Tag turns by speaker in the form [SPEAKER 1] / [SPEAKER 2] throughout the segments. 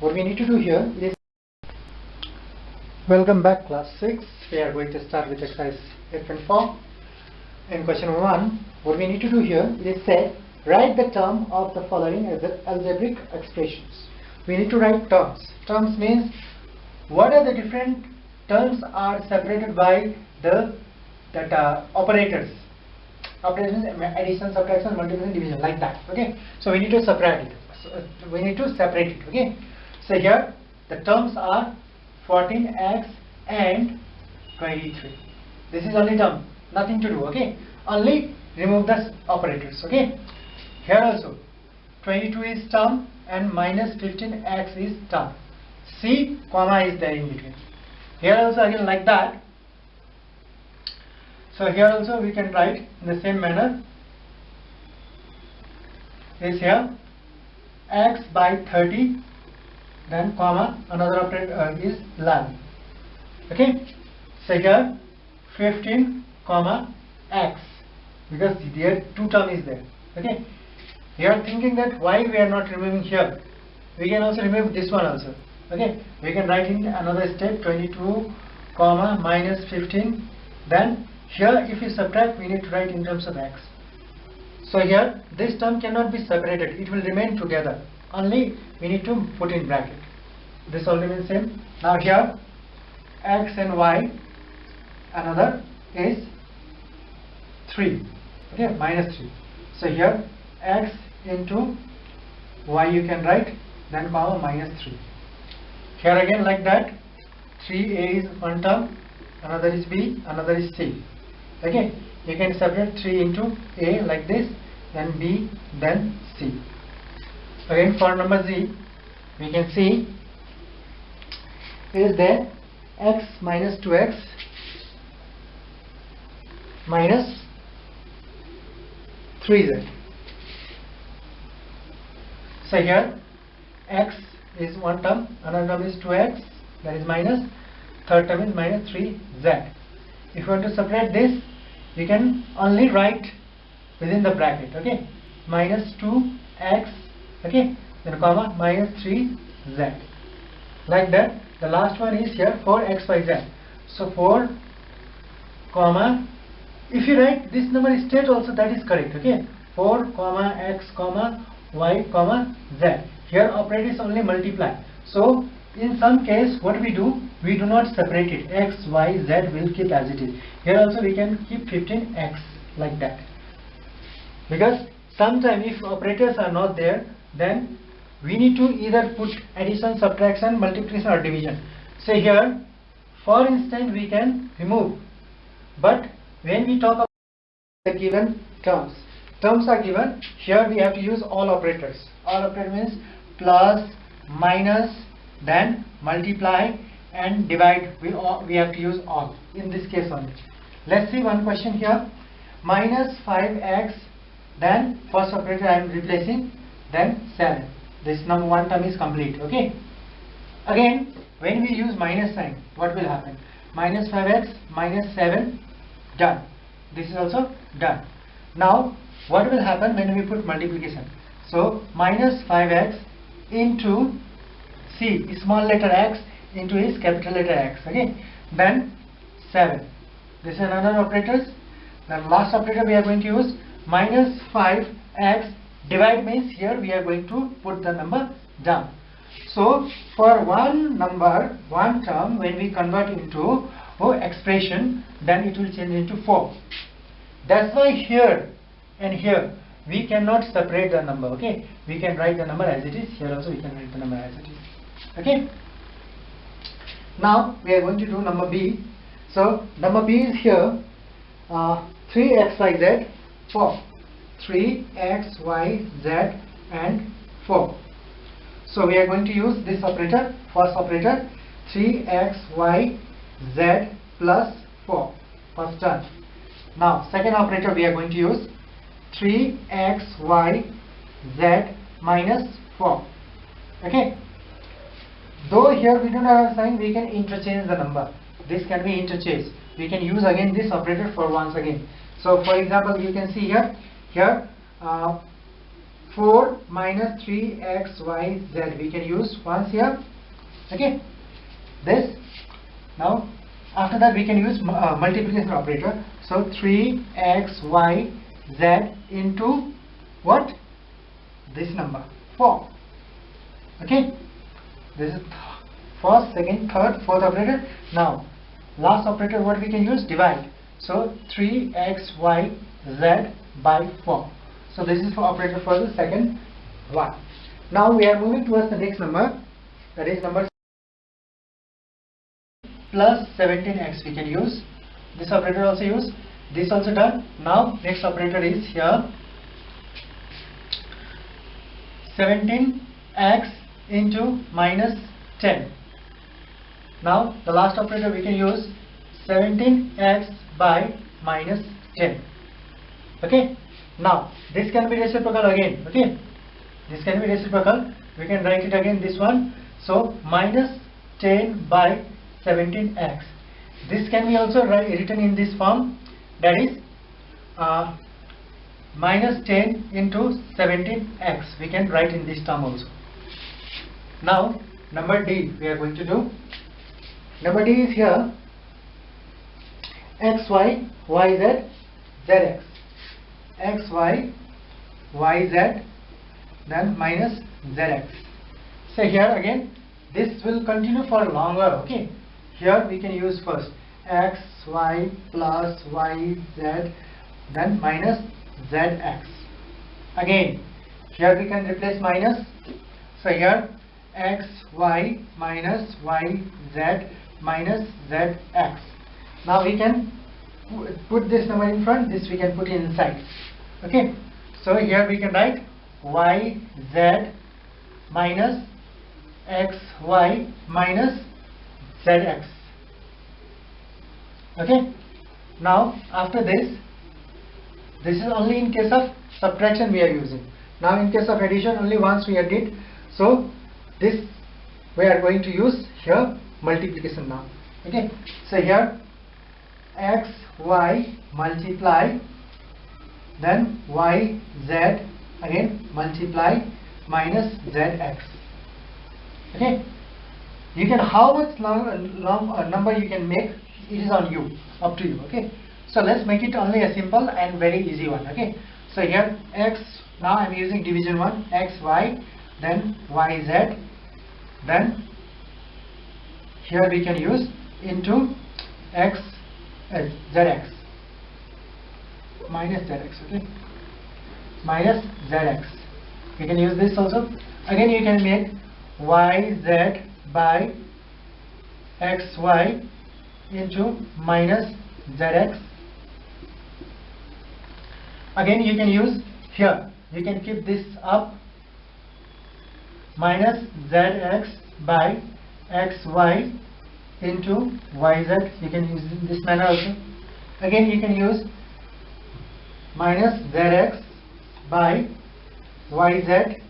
[SPEAKER 1] what we need to do here is, welcome back class 6. We are going to start with exercise 8.4. In question 1, what we need to do here is say, write the term of the following as algebraic expressions. We need to write terms. Terms means what are the different terms are separated by the operators. Operations, addition, subtraction, multiplication, division, like that. Okay. So we need to separate it. Okay. So here the terms are 14x and 23. This is only term, nothing to do. Okay. Only remove the operators. Okay. Here also 22 is term and minus 15x is term. C comma is there in between. Here also again like that. So here also we can write in the same manner. Is here x by 30, then comma, another operator is 11. Okay. So here 15 comma x, because there two term is there. Okay. You are thinking that why we are not removing here. We can also remove this one also. Okay. We can write in another step 22 comma minus 15. Then here if you subtract, we need to write in terms of x. So here this term cannot be separated, it will remain together. Only we need to put in bracket. This all remains same. Now here x and y, another is 3. Okay, minus 3. So here x into y you can write, then comma minus 3. Here again like that, 3a is one term, another is b, another is c. Okay, you can separate 3 into a like this, then b, then c. Again for number z, we can see is there x minus 2x minus 3z. So here x is one term, another term is 2x, that is minus, third term is minus 3z. If you want to separate this, you can only write within the bracket. Okay, minus 2x, okay, then comma minus 3z, like that. The last one is here 4x by z. So 4 comma, if you write this number straight also, that is correct. Okay, 4 comma x comma y comma z. Here operator is only multiply. So in some case what we do, we do not separate it. X, y, z will keep as it is. Here also we can keep 15x like that. Because sometimes if operators are not there, then we need to either put addition, subtraction, multiplication or division. So here for instance we can remove. But when we talk about the given terms are given, here we have to use all operators. All operator means plus, minus, then multiply and divide. We have to use all in this case only. Let's see one question here. Minus 5x, then first operator I am replacing, then 7. This number one term is complete. Okay. Again when we use minus sign, what will happen? Minus 5x minus 7, done. This is also done. Now what will happen when we put multiplication? So minus 5x into c, small letter x, into his capital letter x. Okay, then 7. This is another operators. The last operator we are going to use minus 5x, divide means here we are going to put the number down. So for one number, one term, when we convert into expression, then it will change into 4. That's why here and here we cannot separate the number. Okay, we can write the number as it is. Here also we can write the number as it is. Okay. Now we are going to do number b. So number b is here 3x y z 4. 3x y z and 4. So we are going to use this operator, first operator, 3x y z plus 4. First term. Now second operator we are going to use 3x y z minus 4. Okay. Though here we do not have a sign, we can interchange the number. This can be interchanged. We can use again this operator for once again. So for example, you can see here 4 minus 3xyz. We can use once here. Okay, this. Now after that we can use multiplication operator. So 3xyz into what? This number 4. Okay, this is first, second, third, fourth operator. Now last operator, what we can use? Divide. So 3xyz by 4. So this is for operator for the second one. Now we are moving towards the next number, that is number plus 17x. We can use this operator, also use this, also done. Now next operator is here 17x into minus 10. Now the last operator we can use 17x by minus 10. Okay, now this can be reciprocal again. Okay, this can be reciprocal. We can write it again, this one. So minus 10 by 17x. This can be also written in this form, that is minus 10 into 17x. We can write in this term also. Now number D we are going to do. Number D is here xy, yz, zx. Xy, yz, then minus zx. So here again this will continue for longer. Okay, here we can use first xy plus yz, then minus zx. Again here we can replace minus. So here xy minus yz minus zx. Now we can put this number in front, this we can put inside. Okay, so here we can write yz minus xy minus zx. Okay, now after this is only in case of subtraction we are using. Now in case of addition, only once we did. So this we are going to use here multiplication now. Okay, so here xy multiply, then yz again multiply minus zx. Okay, you can, how much long number you can make, it is on you, up to you. Okay, so let's make it only a simple and very easy one. Okay, so here x, now I am using division 1, xy, then yz, then here we can use into x zx minus zx. Okay, minus zx. We can use this also. Again you can make yz by xy into minus zx. Again you can use here, you can keep this up, minus zx by xy into yz. You can use in this manner also. Again you can use minus zx by yz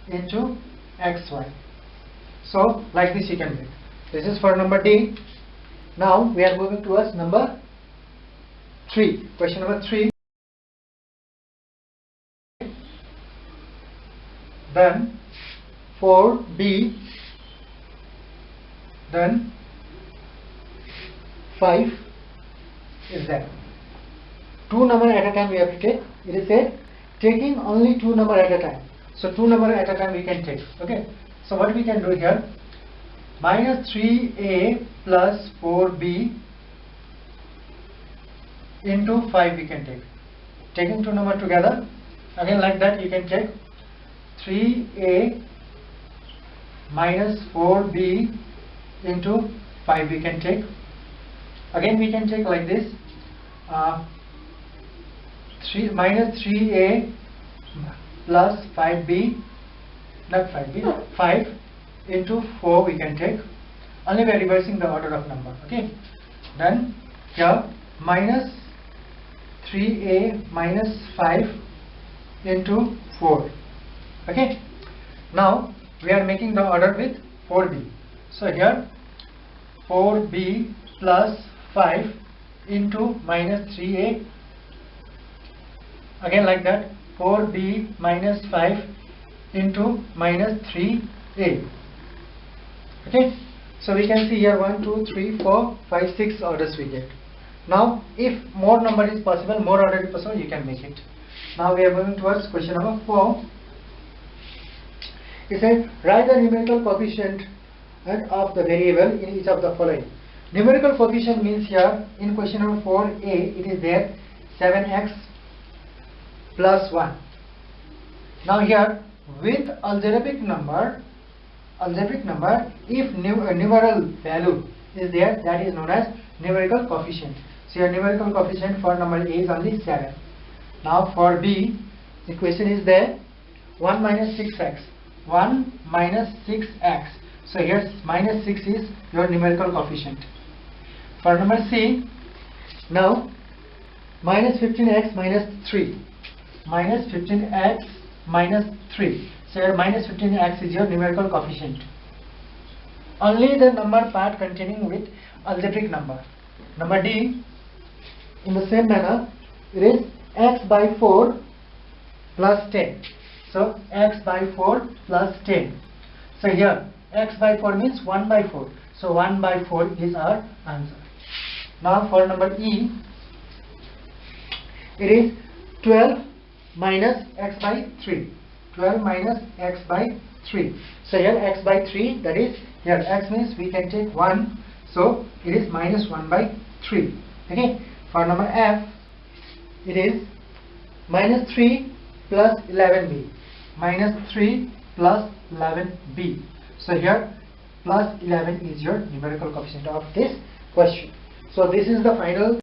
[SPEAKER 1] into xy. So like this you can make. This is for number D. Now we are moving towards number 3. Question number 3. Then 4b, then 5 is there. 2 number at a time we have to take. It is said taking only 2 number at a time. So 2 number at a time we can take. Okay, so what we can do here, minus 3a plus 4b into 5 we can take. Taking 2 number together, again like that you can take 3a minus 4b into 5 we can take. Again we can take like this, minus 3a plus 5b, not 5b, 5 into 4 we can take, only we are reversing the order of number. Okay, then here minus 3a minus 5 into 4. Okay, now we are making the order with 4b. So here 4b plus 5 into minus 3a, again like that 4b minus 5 into minus 3a. Okay, so we can see here 1, 2, 3, 4, 5, 6 orders we get. Now if more number is possible, more order is possible, you can make it. Now we are moving towards question number 4. It said write the numerical coefficient of the variable in each of the following. Numerical coefficient means here in question number 4a it is there 7x plus 1. Now here with algebraic number, if numeral value is there, that is known as numerical coefficient. So your numerical coefficient for number A is only 7. Now for B, the question is there 1 minus 6x. 1 minus 6x. So here minus 6 is your numerical coefficient. For number C, now minus 15x minus 3. Minus 15x minus 3. So here minus 15x is your numerical coefficient. Only the number part containing with algebraic number. Number D, in the same manner, it is x by 4 plus 10. So x by 4 plus 10. So here x by 4 means 1 by 4. So 1 by 4 is our answer. Now for number E, it is 12 minus x by 3. 12 minus x by 3. So here x by 3, that is here x means we can take 1. So it is minus 1 by 3. Okay. For number F, it is minus 3 plus 11b. Minus 3 plus 11b. So here plus 11 is your numerical coefficient of this question. So this is the final